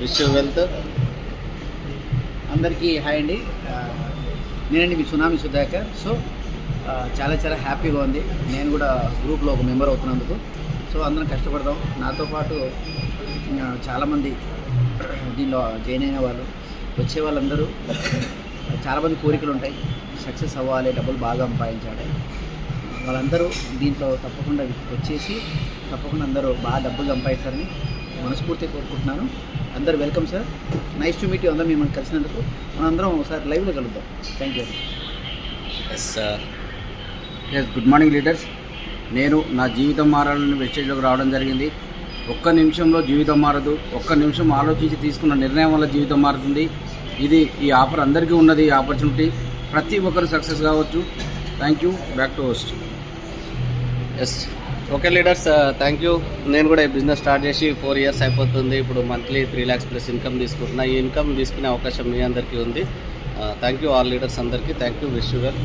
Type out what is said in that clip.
Wish you wealth. అందరికీ hi అండి. నేనండి మీ సునామీ సుధాకర్. సో చాలా చాలా హ్యాపీగా ఉంది. నేను కూడా గ్రూప్లో ఒక మెంబర్ అవుతున్నందుకు. సో అందరం కష్టపడదాం. నాతో పాటు చాలామంది దీనిలో జాయిన్ అయిన వాళ్ళు, వచ్చే వాళ్ళందరూ చాలామంది కోరికలు ఉంటాయి. సక్సెస్ అవ్వాలి, డబ్బులు బాగా సంపాదించాలి. వాళ్ళందరూ దీంట్లో తప్పకుండా వచ్చేసి తప్పకుండా అందరూ బాగా డబ్బులు సంపాదిస్తారని మనస్ఫూర్తిగా కోరుకుంటున్నాను. అందరూ welcome sir. Nice to meet you. అందరూ మిమ్మల్ని కలిసినందుకు మనందరం ఒకసారి లైవ్లో కలుద్దాం. Thank you. Good morning leaders. నేను నా జీవితం మారాలని వెస్టేజ్లోకి రావడం జరిగింది. ఒక్క నిమిషంలో జీవితం మారదు. ఒక్క నిమిషం ఆలోచించి తీసుకున్న నిర్ణయం వల్ల జీవితం మారుతుంది. ఇది ఈ ఆఫర్ అందరికీ ఉన్నది. ఈ ఆపర్చునిటీ ప్రతి ఒక్కరు సక్సెస్ కావచ్చు. Thank you. Back to host. Yes, okay leaders, thank you. నేను కూడా ఈ బిజినెస్ స్టార్ట్ చేసి 4 years అయిపోతుంది. ఇప్పుడు మంత్లీ 3 lakhs ప్లస్ ఇన్కమ్ తీసుకుంటున్నా. ఈ ఇన్కమ్ తీసుకునే అవకాశం మీ అందరికీ ఉంది. థ్యాంక్ యూ ఆల్ లీడర్స్ అందరికీ. Thank you. Wish you well.